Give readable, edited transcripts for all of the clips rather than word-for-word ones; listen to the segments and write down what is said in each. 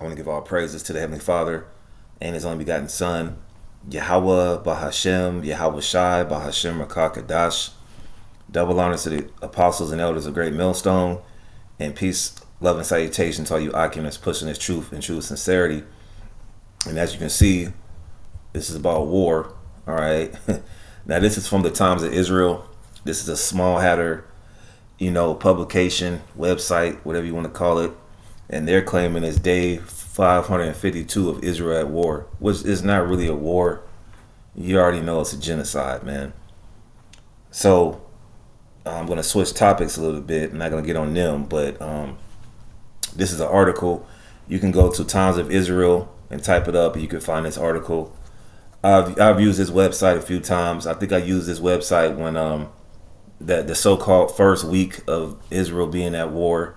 I want to give all praises to the Heavenly Father and His only begotten Son, Yahweh Bahashem, Yahweh Shai Bahashem Rakah Kadash. Double honors to the apostles and elders of Great Millstone, and peace, love, and salutation to all you occupants pushing this truth and true sincerity. And as you can see, this is about war. All right. Now, this is from the Times of Israel. This is a small hatter, publication, website, whatever you want to call it. And they're claiming it's day 552 of Israel at war, which is not really a war. You already know it's a genocide, man. So I'm going to switch topics a little bit. I'm not going to get on them, but this is an article. You can go to Times of Israel and type it up, and you can find this article. I've used this website a few times. I think I used this website when the so-called first week of Israel being at war,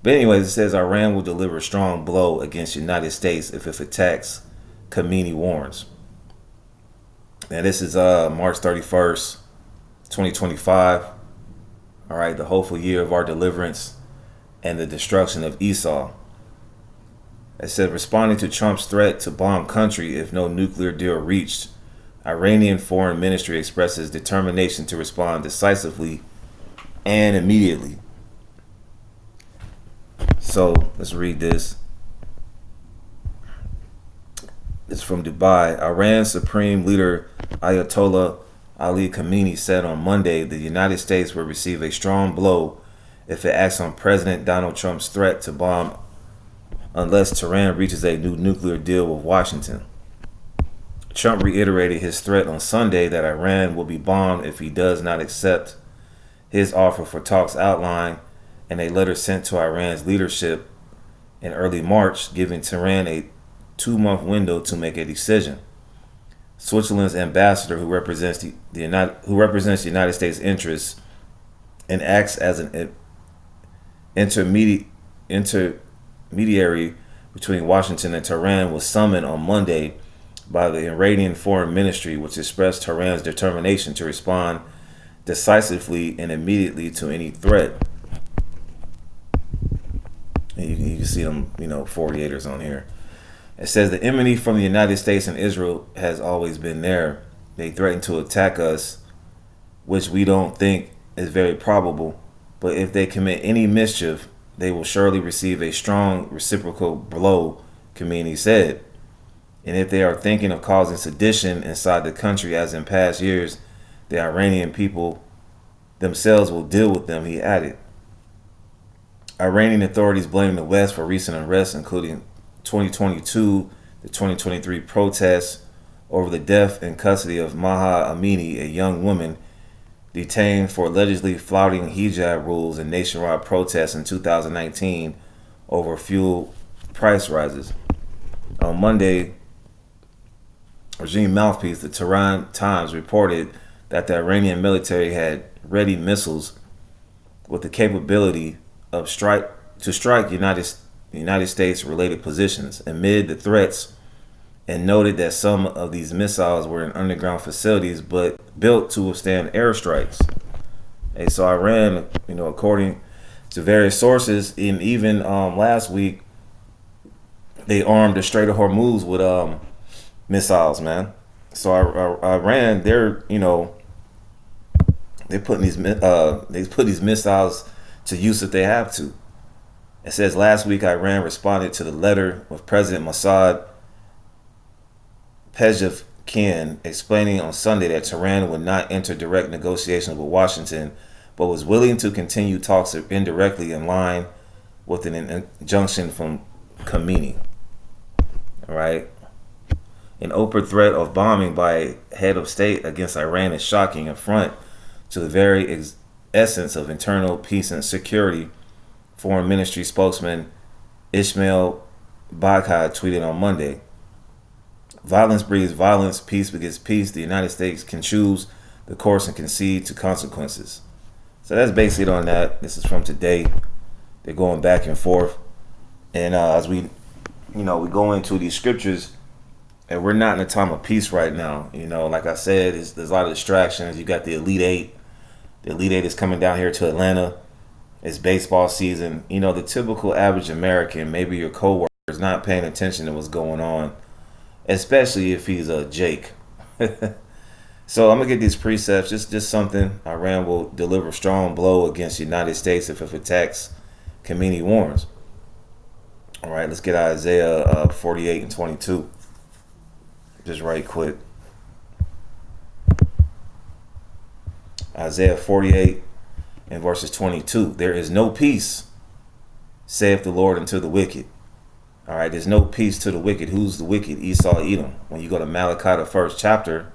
But anyways, it says Iran will deliver a strong blow against the United States if it attacks, Khamenei warns. Now this is March 31st, 2025. All right, the hopeful year of our deliverance and the destruction of Esau. It said, responding to Trump's threat to bomb country if no nuclear deal reached, Iranian Foreign Ministry expresses determination to respond decisively and immediately. So let's read this. It's from Dubai. Iran's Supreme Leader Ayatollah Ali Khamenei said on Monday the United States will receive a strong blow if it acts on President Donald Trump's threat to bomb unless Tehran reaches a new nuclear deal with Washington. Trump reiterated his threat on Sunday that Iran will be bombed if he does not accept his offer for talks outlined in a letter sent to Iran's leadership in early March, giving Tehran a 2-month window to make a decision. Switzerland's ambassador, who represents the United States interests and acts as an intermediary between Washington and Tehran, was summoned on Monday by the Iranian Foreign Ministry, which expressed Tehran's determination to respond decisively and immediately to any threat. And you can see them, 48ers on here. It says the enmity from the United States and Israel has always been there. They threaten to attack us, which we don't think is very probable. But if they commit any mischief, they will surely receive a strong reciprocal blow, Khamenei said. And if they are thinking of causing sedition inside the country, as in past years, the Iranian people themselves will deal with them, he added. Iranian authorities blame the West for recent unrest, including 2022 to 2023 protests over the death and custody of Maha Amini, a young woman detained for allegedly flouting hijab rules and nationwide protests in 2019 over fuel price rises. On Monday, regime mouthpiece, the Tehran Times, reported that the Iranian military had ready missiles with the capability of strike United States related positions amid the threats, and noted that some of these missiles were in underground facilities but built to withstand airstrikes. And so Iran, according to various sources, and even last week, they armed the Strait of Hormuz with missiles, man. So Iran, they're they put these missiles to use if they have to. It says last week Iran responded to the letter with President Mossad Pezeshkian explaining on Sunday that Tehran would not enter direct negotiations with Washington, but was willing to continue talks indirectly in line with an injunction from Khamenei. All right. An open threat of bombing by a head of state against Iran is shocking affront to the very essence of internal peace and security, Foreign Ministry spokesman Ismail Baghai tweeted on Monday. Violence breeds violence, peace begets peace. The United States can choose the course and concede to consequences. So that's basically it on that. This is from today. They're going back and forth. And as we go into these scriptures, and we're not in a time of peace right now. Like I said, there's a lot of distractions. You got the Elite Eight. The Elite Eight is coming down here to Atlanta. It's baseball season. You know, the typical average American, maybe your coworker, is not paying attention to what's going on, especially if he's a Jake. So I'm gonna get these precepts. Just something. Iran will deliver strong blow against the United States if it attacks. Khamenei warns. All right, let's get Isaiah 48 and 22. Just right quick. Isaiah 48 and verses 22. There is no peace, saith the Lord, unto the wicked. All right, there's no peace to the wicked. Who's the wicked? Esau, Edom. When you go to Malachi, the first chapter,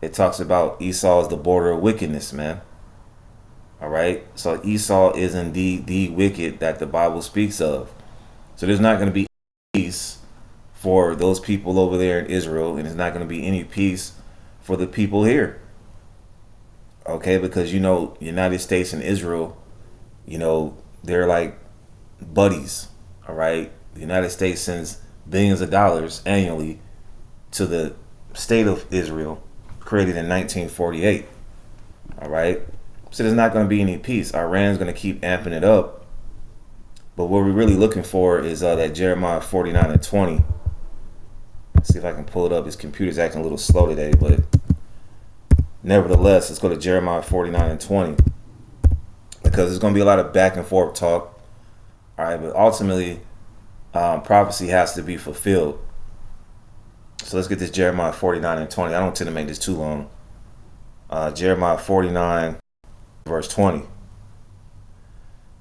it talks about Esau is the border of wickedness, man. All right, so Esau is indeed the wicked that the Bible speaks of. So there's not going to be peace for those people over there in Israel, and there's not going to be any peace for the people here. Okay, because you know, United States and Israel, you know, they're like buddies. All right, the United States sends billions of dollars annually to the state of Israel, created in 1948. All right, so there's not going to be any peace. Iran's going to keep amping it up. But what we're really looking for is that Jeremiah 49 and 20. Let's see if I can pull it up. This computer's acting a little slow today, but nevertheless, let's go to Jeremiah 49 and 20. Because there's going to be a lot of back and forth talk. All right, but ultimately, prophecy has to be fulfilled. So let's get this Jeremiah 49 and 20. I don't tend to make this too long. Jeremiah 49, verse 20.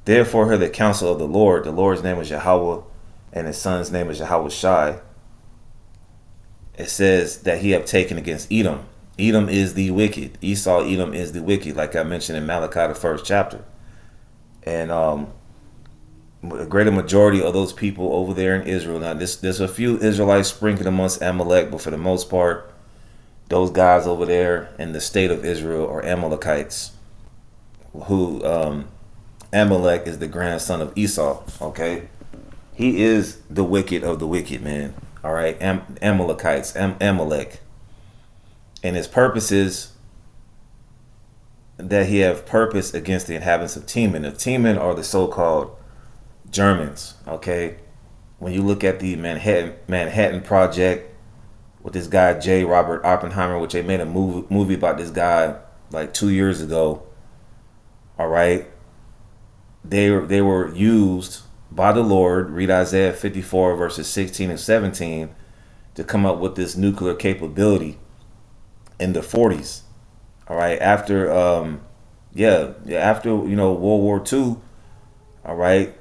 Therefore hear the counsel of the Lord. The Lord's name is Yahweh, and his son's name is Yahweh Shai. It says that he have taken against Edom. Edom is the wicked. Esau, Edom is the wicked, like I mentioned in Malachi, the first chapter. And a greater majority of those people over there in Israel. Now, there's a few Israelites sprinkled amongst Amalek, but for the most part, those guys over there in the state of Israel are Amalekites, who Amalek is the grandson of Esau. Okay, he is the wicked of the wicked, man. All right, Amalekites, Amalek, and his purposes that he have purpose against the inhabitants of Teman. The Teman are the so-called Germans. Okay, when you look at the Manhattan Project with this guy J. Robert Oppenheimer, which they made a movie about this guy like 2 years ago. All right, they were used by the Lord. Read Isaiah 54 verses 16 and 17 to come up with this nuclear capability in the 40s. All right, after after World War II. All right,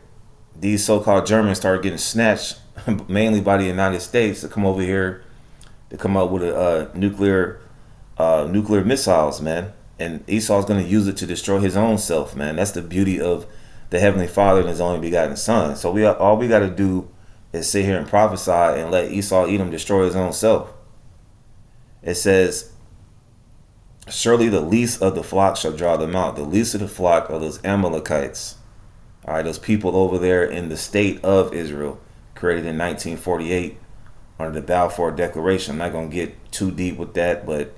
these so-called Germans started getting snatched mainly by the United States to come over here to come up with a nuclear missiles, man. And Esau's going to use it to destroy his own self, man. That's the beauty of the Heavenly Father and his only begotten Son. So all we got to do is sit here and prophesy and let Esau, Edom, destroy his own self. It says, surely the least of the flock shall draw them out. The least of the flock are those Amalekites. All right, those people over there in the state of Israel, created in 1948 under the Balfour Declaration. I'm not going to get too deep with that, but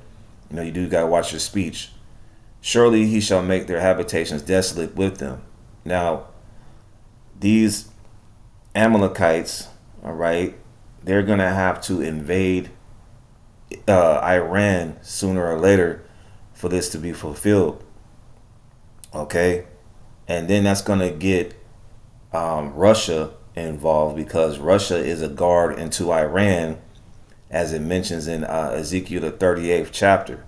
you do got to watch your speech. Surely he shall make their habitations desolate with them. Now, these Amalekites, all right, they're going to have to invade Iran sooner or later for this to be fulfilled. Okay? And then that's going to get Russia involved, because Russia is a guard into Iran, as it mentions in Ezekiel the 38th chapter.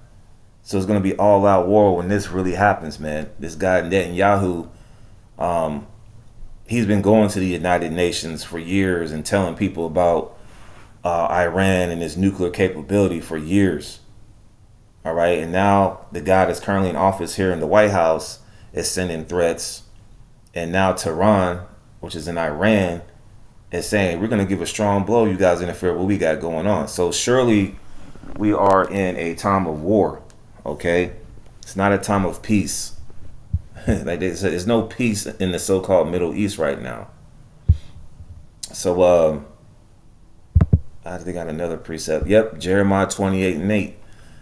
So it's going to be all out war when this really happens, man. This guy Netanyahu, he's been going to the United Nations for years and telling people about Iran and its nuclear capability for years. All right, and now the guy that's currently in office here in the White House is sending threats, and now Tehran, which is in Iran, is saying we're going to give a strong blow. You guys interfere with what we got going on. So surely we are in a time of war. Okay, it's not a time of peace. Like they said, there's no peace in the so-called Middle East right now. So I think I got another precept. Yep, Jeremiah 28 and 8.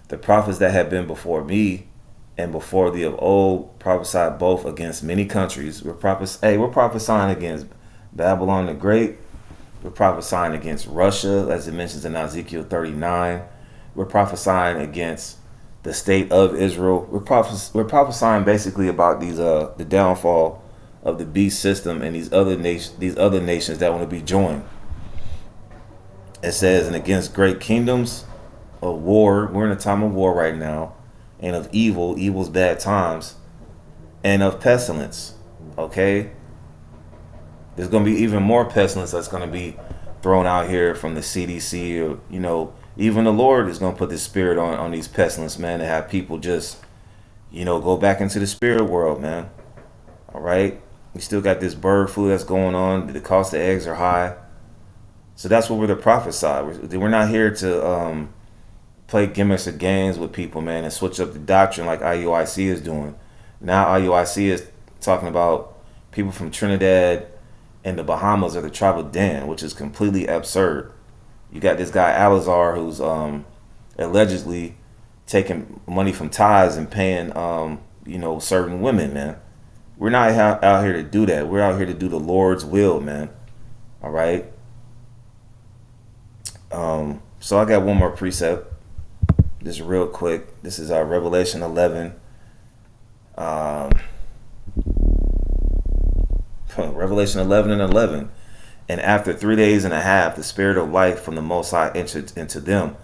The prophets that have been before me and before thee of old prophesied both against many countries. We're prophesying against Babylon the Great. We're prophesying against Russia, as it mentions in Ezekiel 39. We're prophesying against the state of Israel. We're prophesying basically about the downfall of the beast system and these other nations that want to be joined. It says, and against great kingdoms of war. We're in a time of war right now, and of evil's bad times, and of pestilence. Okay, there's going to be even more pestilence that's going to be thrown out here from the CDC, or even the Lord is going to put this spirit on these pestilence, man, to have people just go back into the spirit world, man. All right, we still got this bird flu that's going on. The cost of eggs are high, so that's what we're to prophesy. We're not here to play gimmicks or games with people, man, and switch up the doctrine like IUIC is doing. Now IUIC is talking about people from Trinidad and the Bahamas or the tribe of Dan, which is completely absurd. You got this guy Alazar who's allegedly taking money from tithes and paying certain women, man. We're not out here to do that. We're out here to do the Lord's will, man. All right. So I got one more precept, just real quick. This is our Revelation 11. Revelation 11 and 11. And after 3 days and a half, the spirit of life from the Most High entered into them.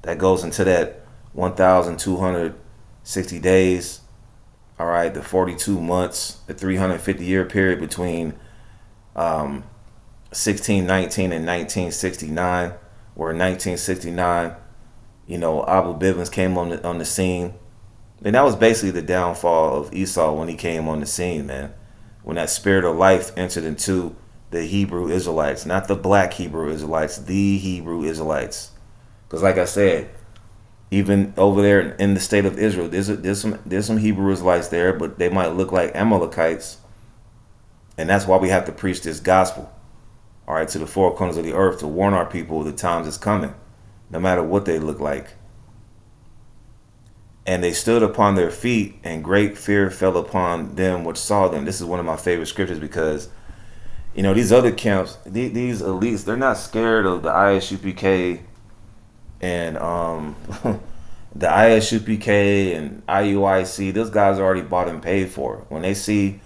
That goes into that 1,260 days. All right, the 42 months, the 350-year period between 1619 and 1969, where in 1969, Abu Bivens came on the scene. And that was basically the downfall of Esau when he came on the scene, man. When that spirit of life entered into the Hebrew Israelites, not the black Hebrew Israelites, the Hebrew Israelites. Because like I said, even over there in the state of Israel, there's some Hebrew Israelites there, but they might look like Amalekites. And that's why we have to preach this gospel, all right, to the four corners of the earth, to warn our people the times is coming, no matter what they look like. And they stood upon their feet, and great fear fell upon them which saw them. This is one of my favorite scriptures because, these other camps, these elites, they're not scared of the ISUPK and the ISUPK and IUIC. Those guys are already bought and paid for. When they see,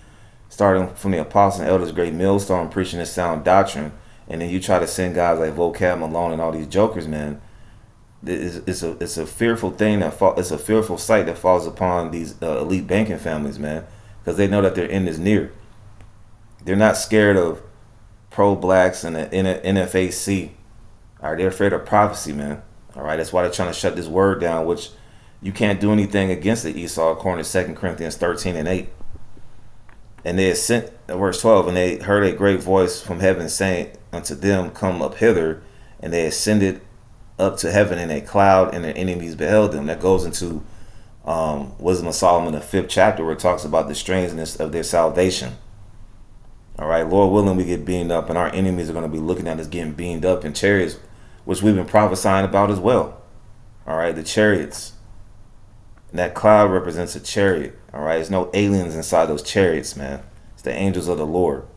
starting from the apostles and elders, great millstone preaching this sound doctrine, and then you try to send guys like Vocab Malone and all these jokers, man. It's a fearful thing it's a fearful sight that falls upon these elite banking families, man, because they know that their end is near. They're not scared of pro-blacks and the NFAC. All right, they're afraid of prophecy, man. All right, that's why they're trying to shut this word down, which you can't do anything against it, Esau, according to 2 Corinthians 13 and 8. And they sent, verse 12, and they heard a great voice from heaven saying unto them, come up hither, and they ascended up to heaven in a cloud, and their enemies beheld them. That goes into Wisdom of Solomon, the 5th chapter, where it talks about the strangeness of their salvation. All right, Lord willing, we get beamed up, and our enemies are going to be looking at us getting beamed up in chariots, which we've been prophesying about as well. All right, the chariots. And that cloud represents a chariot. All right, there's no aliens inside those chariots, man. It's the angels of the Lord.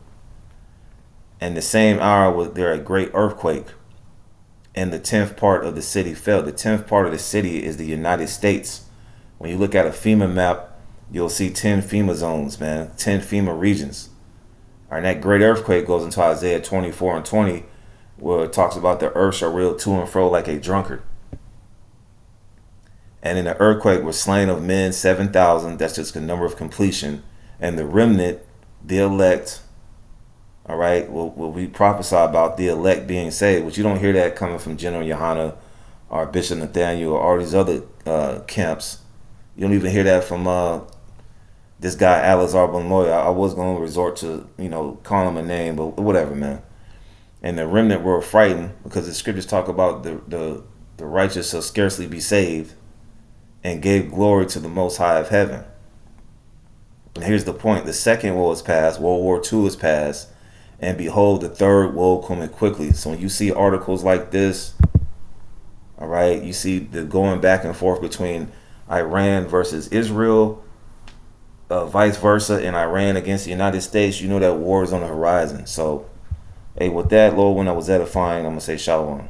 And the same hour was there a great earthquake, and the 10th part of the city fell. The 10th part of the city is the United States. When you look at a FEMA map, you'll see 10 FEMA zones, man, 10 FEMA regions. All right, that great earthquake goes into Isaiah 24 and 20, where it talks about the earth shall reel to and fro like a drunkard. And in the earthquake were slain of men 7,000. That's just the number of completion. And the remnant, the elect. All right, well, we prophesy about the elect being saved, which you don't hear that coming from General Yohana or Bishop Nathaniel or all these other camps. You don't even hear that from this guy Alazar Bonloy. I was going to resort to calling him a name, but whatever, man. And the remnant were frightened because the scriptures talk about the righteous shall scarcely be saved, and gave glory to the Most High of heaven. And here's the point: the second woe is past, World War II is past. And behold, the third woe coming quickly. So when you see articles like this, all right, you see the going back and forth between Iran versus Israel, vice versa, and Iran against the United States, you know that war is on the horizon. So, hey, with that, Lord, when I was edifying, I'm going to say shalom.